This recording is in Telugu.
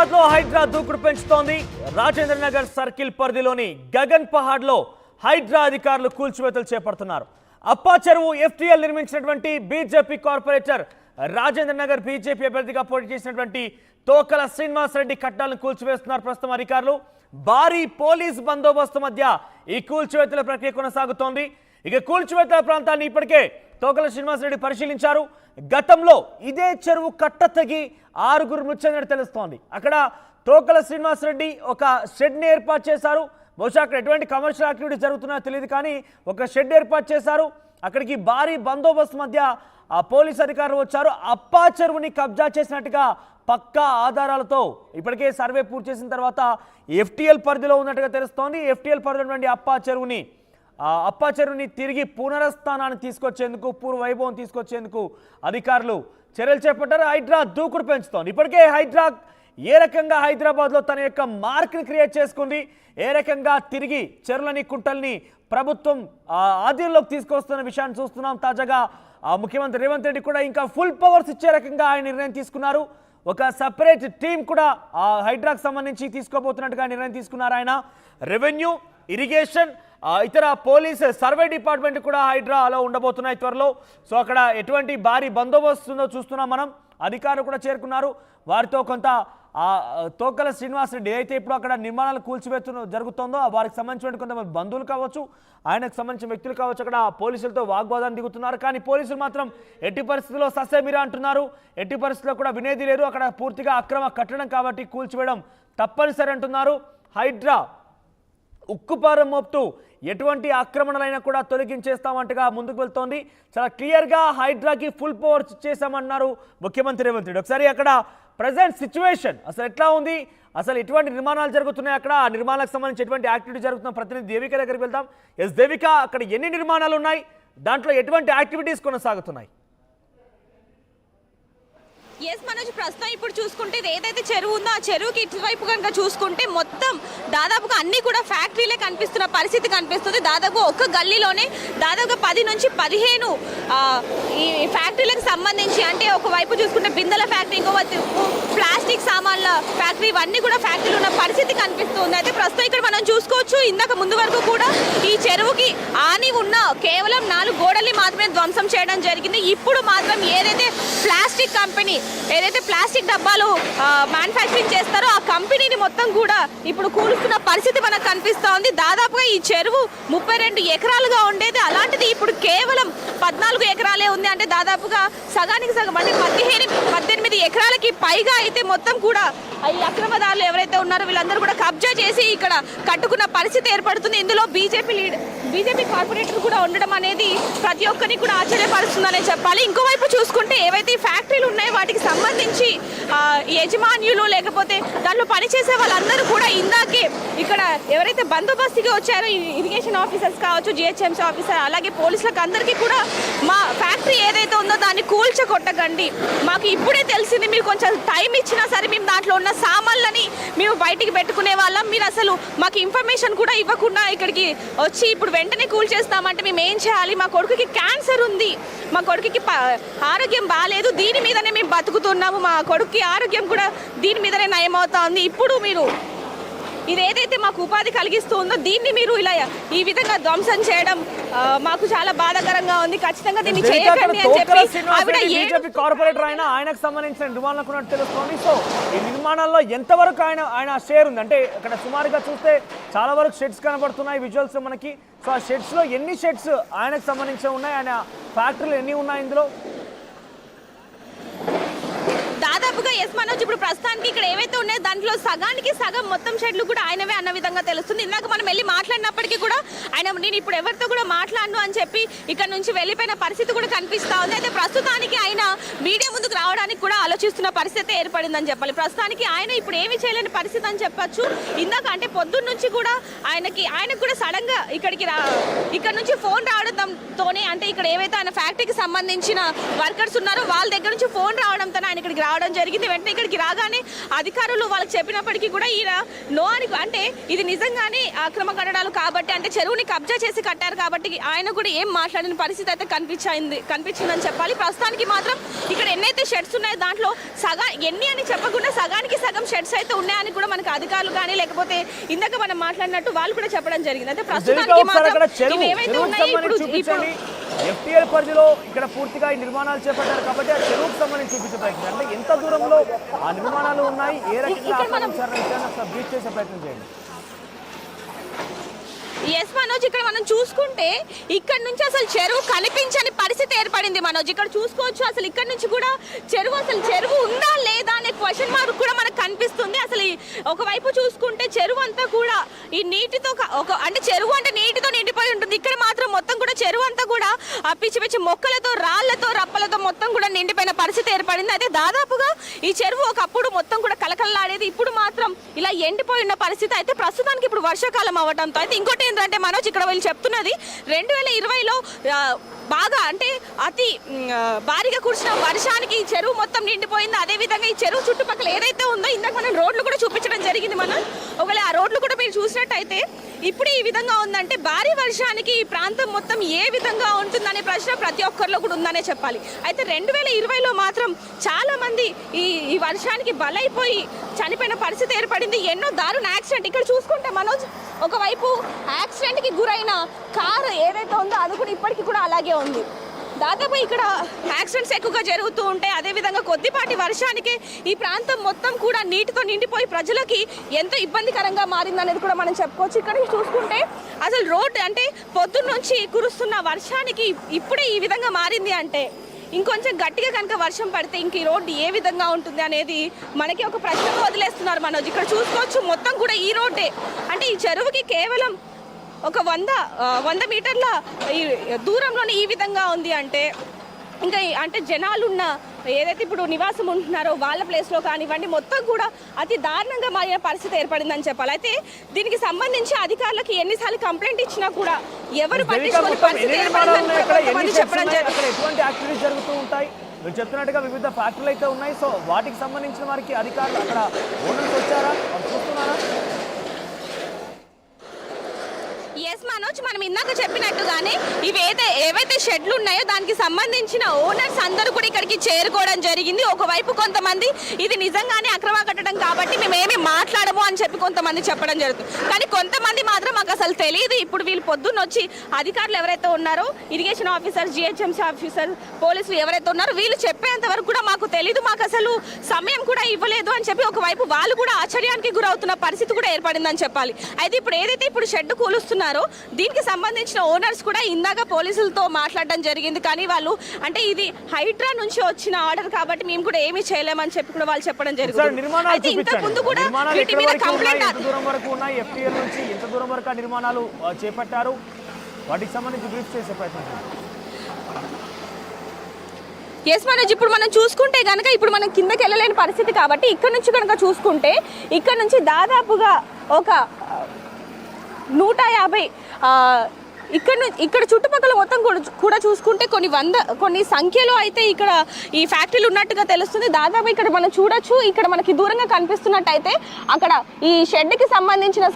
హైదరాబాద్ లో హైడ్రా దూకుడు పెంచుతోంది. రాజేంద్ర నగర్ సర్కిల్ పరిధిలోని గగన్ పహాడ్ లో హైడ్రా అధికారులు కూల్చివేతలు చేపడుతున్నారు. అప్పా చెరువు ఎఫ్టీఎల్ నిర్మించినటువంటి BJP corporator Rajendra Nagar BJP అభ్యర్థిగా పోటీ చేసినటువంటి తోకల శ్రీనివాస్ రెడ్డి కట్టాలను కూల్చివేస్తున్నారు ప్రస్తుతం అధికారులు. భారీ పోలీస్ బందోబస్తు మధ్య ఈ కూల్చివేతల ప్రక్రియ కొనసాగుతోంది. ఇక కూల్చివేతల ప్రాంతాన్ని ఇప్పటికే తోకల శ్రీనివాస్ రెడ్డి పరిశీలించారు. గతంలో ఇదే చెరువు కట్ట తెగి 6 మృతి చెందినట్టు తెలుస్తోంది. అక్కడ తోకల శ్రీనివాస్ రెడ్డి ఒక షెడ్ని ఏర్పాటు చేశారు. బహుశా అక్కడ ఎటువంటి కమర్షియల్ యాక్టివిటీ జరుగుతున్నాయో తెలియదు, కానీ ఒక షెడ్ ఏర్పాటు చేశారు. అక్కడికి భారీ బందోబస్తు మధ్య ఆ పోలీస్ అధికారులు వచ్చారు. అప్పా చెరువుని కబ్జా చేసినట్టుగా పక్కా ఆధారాలతో ఇప్పటికే సర్వే పూర్తి చేసిన తర్వాత ఎఫ్టీఎల్ పరిధిలో ఉన్నట్టుగా తెలుస్తోంది. ఎఫ్టీఎల్ పరిధిలో ఉన్నటువంటి అప్పా చెరువుని తిరిగి పునరస్థానాన్ని తీసుకొచ్చేందుకు, పూర్వ వైభవం తీసుకొచ్చేందుకు అధికారులు చర్యలు చేపట్టారు. హైడ్రా దూకుడు పెంచుతోంది. ఇప్పటికే హైడ్రా ఏ రకంగా హైదరాబాద్లో తన యొక్క మార్క్ని క్రియేట్ చేసుకుంది, ఏ రకంగా తిరిగి చెరువులని కుంటల్ని ప్రభుత్వం ఆధీనంలోకి తీసుకొస్తున్న విషయాన్ని చూస్తున్నాం. తాజాగా ముఖ్యమంత్రి రేవంత్ రెడ్డి కూడా ఇంకా ఫుల్ పవర్స్ ఇచ్చే రకంగా ఆయన నిర్ణయం తీసుకున్నారు. ఒక సపరేట్ టీం కూడా హైడ్రాకు సంబంధించి తీసుకోబోతున్నట్టుగా నిర్ణయం తీసుకున్నారు ఆయన. రెవెన్యూ, ఇరిగేషన్, ఇతర పోలీస్, సర్వే డిపార్ట్మెంట్ కూడా హైడ్రాలో ఉండబోతున్నాయి త్వరలో. సో అక్కడ ఎటువంటి భారీ బందోబస్తు ఉందో చూస్తున్నాం మనం. అధికారులు కూడా చేరుకున్నారు. వారితో కొంత తోకల శ్రీనివాస్ రెడ్డి అయితే ఇప్పుడు అక్కడ నిర్మాణాలు కూల్చివేతు జరుగుతుందో వారికి సంబంధించిన కొంతమంది బంధువులు కావచ్చు, ఆయనకు సంబంధించిన వ్యక్తులు కావచ్చు, అక్కడ పోలీసులతో వాగ్వాదాన్ని దిగుతున్నారు. కానీ పోలీసులు మాత్రం ఎట్టి పరిస్థితుల్లో ససేమిరా అంటున్నారు. ఎట్టి పరిస్థితుల్లో కూడా వినేది లేదు, అక్కడ పూర్తిగా అక్రమ కట్టడం కాబట్టి కూల్చివేయడం తప్పనిసరి అంటున్నారు. హైడ్రా ఉక్కుపారం మోపుతూ ఎటువంటి ఆక్రమణలైనా కూడా తొలగించేస్తామంటగా ముందుకు వెళ్తోంది. చాలా క్లియర్గా హైడ్రాకి ఫుల్ పవర్స్ ఇచ్చేసామన్నారు ముఖ్యమంత్రి రేవంత్ రెడ్డి. ఒకసారి అక్కడ ప్రజెంట్ సిచ్యువేషన్ అసలు ఎట్లా ఉంది, అసలు ఎటువంటి నిర్మాణాలు జరుగుతున్నాయి, అక్కడ ఆ నిర్మాణాలకు సంబంధించి ఎటువంటి యాక్టివిటీ జరుగుతున్న ప్రతినిధి దేవిక దగ్గరికి వెళ్తాం. ఎస్ దేవిక, అక్కడ ఎన్ని నిర్మాణాలు ఉన్నాయి, దాంట్లో ఎటువంటి యాక్టివిటీస్ కొనసాగుతున్నాయి? ఎస్ మనోజ్, ప్రస్తుతం ఇప్పుడు చూసుకుంటే ఏదైతే చెరువు ఉందో ఆ చెరువుకి ఇటువైపు కనుక చూసుకుంటే మొత్తం దాదాపుగా అన్ని కూడా ఫ్యాక్టరీలే కనిపిస్తున్న పరిస్థితి కనిపిస్తుంది. దాదాపు ఒక గల్లీలోనే దాదాపుగా 10 నుంచి 15 ఈ ఫ్యాక్టరీలకు సంబంధించి, అంటే ఒకవైపు చూసుకుంటే బిందెల ఫ్యాక్టరీ, ఇంకోవైపు ప్లాస్టిక్ సామాన్ల ఫ్యాక్టరీ, ఇవన్నీ కూడా ఫ్యాక్టరీలు ఉన్న పరిస్థితి కనిపిస్తుంది. అయితే ప్రస్తుతం ఇక్కడ మనం చూసుకోవచ్చు, ఇందాక ముందు వరకు కూడా ఈ చెరువుకి ఆని ఉన్న కేవలం 4 గోడల్ని మాత్రమే ధ్వంసం చేయడం జరిగింది. ఇప్పుడు మాత్రం ఏదైతే ప్లాస్టిక్ కంపెనీ ఏదైతే ప్లాస్టిక్ డబ్బాలు మ్యానుఫ్యాక్చరింగ్ చేస్తారో ఆ కంపెనీని మొత్తం కూడా ఇప్పుడు కూలుస్తున్న పరిస్థితి మనకు కనిపిస్తూ ఉంది. దాదాపుగా ఈ చెరువు 32 ఎకరాలుగా ఉండేది, అలాంటిది ఇప్పుడు కేవలం 14 ఎకరాలే ఉంది. అంటే దాదాపుగా సగానికి సగం, అంటే 18 ఎకరాలకి పైగా అయితే మొత్తం కూడా ఈ అక్రమదారులు ఎవరైతే ఉన్నారో వీళ్ళందరూ కూడా కబ్జా చేసి ఇక్కడ కట్టుకున్న పరిస్థితి ఏర్పడుతుంది. ఇందులో బీజేపీ కార్పొరేటర్ కూడా ఉండడం అనేది ప్రతి ఒక్కరిని కూడా ఆశ్చర్యపరుస్తుందనే చెప్పాలి. ఇంకోవైపు చూసుకుంటే ఏవైతే ఫ్యాక్టరీలు ఉన్నాయో వాటికి సంబంధించి యజమానులు లేకపోతే దాంట్లో పనిచేసే వాళ్ళందరూ కూడా ఇందాకే ఇక్కడ ఎవరైతే బందోబస్తుగా వచ్చారో ఇరిగేషన్ ఆఫీసర్స్ కావచ్చు, జిహెచ్ఎంసీ ఆఫీసర్, అలాగే పోలీసులకు అందరికీ కూడా మా ఫ్యాక్టరీ ఏదైతే ఉందో దాన్ని కూల్చకొట్టకండి, మాకు ఇప్పుడే తెలిసింది, మీరు కొంచెం టైం ఇచ్చినా సరే మేము దాంట్లో ఉన్న సామాన్లని మేము బయటికి పెట్టుకునే వాళ్ళం, మీరు అసలు మాకు ఇన్ఫర్మేషన్ కూడా ఇవ్వకుండా ఇక్కడికి వచ్చి ఇప్పుడు వెంటనే కూల్చేస్తామంటే మేము ఏం చేయాలి, మా కొడుకుకి క్యాన్సర్ ఉంది, మా కొడుకుకి ఆరోగ్యం బాగాలేదు, దీని మీదనే మేము బతుకుతున్నాము, మా కొడుకుకి ఆరోగ్యం కూడా దీని మీదనే నయమవుతా ఉంది, ఇప్పుడు మీరు ఇది ఏదైతే మాకు ఉపాధి కలిగిస్తుందో దీన్ని మీరు ఇలా ఈ విధంగా ధ్వంసం చేయడం మాకు చాలా బాధాకరంగా ఉంది, ఖచ్చితంగా దీన్ని చేయకండి అని చెప్పి బీజేపీ కార్పొరేటర్ ఆయనకు సంబంధించిన నిర్మాణాలు కూడా తెలుస్తోంది. సో ఈ నిర్మాణాల్లో ఎంతవరకు ఆయన షేర్ ఉంది, అంటే అక్కడ సుమారుగా చూస్తే చాలా వరకు షెడ్స్ కనబడుతున్నాయి విజువల్స్ మనకి. సో ఆ షెడ్స్లో ఎన్ని షెడ్స్ ఆయనకు సంబంధించి ఉన్నాయి, ఆయన ఫ్యాక్టరీలు ఎన్ని ఉన్నాయి ఇందులో? దాదాపుగా ఎస్ మనోజ్, ఇప్పుడు ప్రస్తుతానికి ఇక్కడ ఏవైతే ఉన్నాయో దాంట్లో సగానికి సగం మొత్తం షెడ్లు కూడా ఆయనవే అన్న విధంగా తెలుస్తుంది. ఇందాక మనం వెళ్ళి మాట్లాడినప్పటికీ కూడా నేను ఇప్పుడు ఎవరితో కూడా మాట్లాడను అని చెప్పి ఇక్కడ నుంచి వెళ్ళిపోయిన పరిస్థితి కూడా కనిపిస్తా ఉంది. అయితే ప్రస్తుతానికి ఆయన మీడియా ముందుకు రావడానికి కూడా ఆలోచిస్తున్న పరిస్థితి ఏర్పడిందని చెప్పాలి. ప్రస్తుతానికి ఆయన ఇప్పుడు ఏమి చేయలేని పరిస్థితి అని చెప్పొచ్చు. ఇందాక అంటే పొద్దున్న నుంచి కూడా ఆయనకు కూడా సడన్ గా ఇక్కడ నుంచి ఫోన్ రావడంతోనే, అంటే ఇక్కడ ఏవైతే ఆయన ఫ్యాక్టరీకి సంబంధించిన వర్కర్స్ ఉన్నారో వాళ్ళ దగ్గర నుంచి ఫోన్ రావడంతో ఆయన ఇక్కడికి రావడం జరిగింది. జరిగింది. వెంటనే ఇక్కడికి రాగానే అధికారులు వాళ్ళకి చెప్పినప్పటికీ కూడా ఈయన నో అని, అంటే ఇది నిజంగానే అక్రమ కట్టడాలు కాబట్టి, అంటే చెరువుని కబ్జా చేసి కట్టారు కాబట్టి ఆయన కూడా ఏం మాట్లాడిన పరిస్థితి అయితే కనిపించిందని చెప్పాలి. ప్రస్తుతానికి మాత్రం ఇక్కడ ఎన్నైతే షెడ్స్ ఉన్నాయో దాంట్లో ఎన్ని అని చెప్పకుండా సగానికి సగం షెడ్స్ అయితే ఉన్నాయని కూడా మనకు అధికారులు కానీ లేకపోతే ఇందాక మనం మాట్లాడినట్టు వాళ్ళు కూడా చెప్పడం జరిగింది. అయితే ప్రస్తుతానికి మాత్రం ఏవైతే ఉన్నాయో ఇప్పుడు FTL పరిధిలో ఇక్కడ పూర్తిగా ఈ నిర్మాణాలు చేపట్టారు కాబట్టి ఆ చెరువుకు సంబంధించి చూపించే ప్రయత్నం, అంటే ఎంత దూరంలో ఆ నిర్మాణాలు ఉన్నాయి, ఏ రకంగా ఆక్రమించారని బ్రీఫ్ చేసే ప్రయత్నం చేయండి. ఎస్ మనోజ్, ఇక్కడ మనం చూసుకుంటే ఇక్కడ నుంచి అసలు చెరువు కనిపించని పరిస్థితి ఏర్పడింది మనోజ్. ఇక్కడ చూసుకోవచ్చు అసలు ఇక్కడ నుంచి కూడా చెరువు ఉందా లేదా అనే క్వశ్చన్ మార్క్ కూడా మనకు కనిపిస్తుంది. అసలు ఒకవైపు చూసుకుంటే చెరువు అంతా కూడా ఈ నీటితో అంటే చెరువు అంటే నీటితో నిండిపోయి ఉంటుంది. ఇక్కడ మాత్రం మొత్తం కూడా చెరువు అంతా కూడా పిచ్చి పిచ్చి మొక్కలతో రాళ్లతో రప్పలతో మొత్తం కూడా నిండిపోయిన పరిస్థితి ఏర్పడింది. అయితే దాదాపుగా ఈ చెరువు ఒకప్పుడు మొత్తం కూడా కలకలలాడేది, ఇప్పుడు మాత్రం ఇలా ఎండిపోయి ఉన్న పరిస్థితి. అయితే ప్రస్తుతానికి ఇప్పుడు వర్షాకాలం అవ్వడంతో అయితే ఇంకోటి ఏంటంటే మనోజ్, ఇక్కడ వీళ్ళు చెప్తున్నది 2020లో బాగా అంటే అతి భారీగా కురిసిన వర్షానికి ఈ చెరువు మొత్తం నిండిపోయింది. అదేవిధంగా ఈ చెరువు చుట్టుపక్కల ఏదైతే ఉందో ఇందాక మనం రోడ్లు కూడా చూపించడం జరిగింది. మనం ఒకవేళ ఆ రోడ్లు కూడా మీరు చూసినట్టయితే ఇప్పుడు ఈ విధంగా ఉందంటే భారీ వర్షానికి ఈ ప్రాంతం మొత్తం ఏ విధంగా ఉంటుందనే ప్రశ్న ప్రతి ఒక్కరిలో కూడా ఉందనే చెప్పాలి. అయితే 2020లో మాత్రం చాలా మంది ఈ వర్షానికి బలైపోయి చనిపోయిన పరిస్థితి ఏర్పడింది. ఎన్నో దారుణ యాక్సిడెంట్ ఇక్కడ చూసుకుంటే మనోజ్, ఒకవైపు యాక్సిడెంట్కి గురైన కారు ఏదైతే ఉందో అది కూడా ఇప్పటికీ కూడా అలాగే ఉంది. దాదాపు ఇక్కడ యాక్సిడెంట్స్ ఎక్కువగా జరుగుతూ ఉంటాయి. అదేవిధంగా కొద్దిపాటి వర్షానికి ఈ ప్రాంతం మొత్తం కూడా నీటితో నిండిపోయి ప్రజలకి ఎంతో ఇబ్బందికరంగా మారిందనేది కూడా మనం చెప్పుకోవచ్చు. ఇక్కడ చూసుకుంటే అసలు రోడ్ అంటే పొద్దున్న నుంచి కురుస్తున్న వర్షానికి ఇప్పుడే ఈ విధంగా మారింది అంటే ఇంకొంచెం గట్టిగా కనుక వర్షం పడితే ఇంక ఈ రోడ్డు ఏ విధంగా ఉంటుంది అనేది మనకి ఒక ప్రశ్నగా వదిలేస్తున్నారు మనోజ్. ఇక్కడ చూసుకోవచ్చు మొత్తం కూడా ఈ రోడ్డే, అంటే ఈ చెరువుకి కేవలం ఒక 100 మీటర్ల ఈ దూరంలోనే ఈ విధంగా ఉంది. అంటే ఇంకా అంటే జనాలున్న ఏదైతే ఇప్పుడు నివాసం ఉంటున్నారో వాళ్ళ ప్లేస్లో కానివ్వండి మొత్తం కూడా అతి దారుణంగా మారిన పరిస్థితి ఏర్పడిందని చెప్పాలి. అయితే దీనికి సంబంధించి అధికారులకు ఎన్నిసార్లు కంప్లైంట్ ఇచ్చినా కూడా ఎవరు పట్టించుకునే పరిస్థితి ఏర్పడిందని చెప్పడం జరుగుతూ ఉంటాయి. మీరు చెప్తున్నట్టుగా వివిధ ఫ్యాక్టరీలు అయితే ఉన్నాయి. సో వాటికి సంబంధించిన వారికి అధికారులు అక్కడ ఓనర్స్ వచ్చారా, చూస్తున్నారా? ఎస్ మనోజ్, మనం ఇందాక చెప్పినట్టుగానే ఏవైతే షెడ్లు ఉన్నాయో దానికి సంబంధించిన ఓనర్స్ అందరూ కూడా ఇక్కడికి చేరుకోవడం జరిగింది. ఒకవైపు కొంతమంది ఇది నిజంగానే అక్రమ కట్టడం కాబట్టి మేమేమి మాట్లాడము అని చెప్పి కొంతమంది చెప్పడం జరుగుతుంది. కానీ కొంతమంది మాత్రం మాకు అసలు తెలియదు. ఇప్పుడు వీళ్ళు పొద్దున్న వచ్చి అధికారులు ఎవరైతే ఉన్నారో ఇరిగేషన్ ఆఫీసర్, GHMC ఆఫీసర్, పోలీసులు ఎవరైతే ఉన్నారో వీళ్ళు చెప్పేంత వరకు కూడా మాకు తెలియదు, మాకు అసలు సమయం కూడా ఇవ్వలేదు అని చెప్పి ఒకవైపు వాళ్ళు కూడా ఆశ్చర్యానికి గురవుతున్న పరిస్థితి కూడా ఏర్పడిందని చెప్పాలి. అయితే ఇప్పుడు షెడ్ కూలుస్తున్నారు దీనికి సంబంధించిన ఓనర్స్ కూడా ఇందాక పోలీసులతో మాట్లాడడం జరిగింది. కానీ వాళ్ళు అంటే ఇది హైడ్రా నుంచి వచ్చిన ఆర్డర్ కాబట్టి మేము కూడా ఏమీ చేయలేమని చెప్పి కూడా వాళ్ళు చెప్పడం జరిగింది. అయితే ఇంతకు ముందు కూడా వీటి మీద కంప్లైంట్ FTL నుంచి ఎంత దూరం వరకు నిర్మాణాలు చేపట్టారు, వాటికి సంబంధించి బ్రీఫ్ చేసే ప్రయత్నం. ఎస్ మనోజ్, ఇప్పుడు మనం చూసుకుంటే కనుక ఇప్పుడు మనం కిందకి వెళ్ళలేని పరిస్థితి కాబట్టి ఇక్కడ నుంచి కనుక చూసుకుంటే ఇక్కడ నుంచి దాదాపుగా ఒక 150 ఇక్కడ చుట్టుపక్కల మొత్తం కూడా చూసుకుంటే కొన్ని సంఖ్యలో అయితే ఇక్కడ ఈ ఫ్యాక్టరీలు ఉన్నట్టుగా తెలుస్తుంది. దాదాపు ఇక్కడ మనం చూడొచ్చు, ఇక్కడ మనకి దూరంగా కనిపిస్తున్నట్టయితే అక్కడ ఈ షెడ్కి సంబంధించిన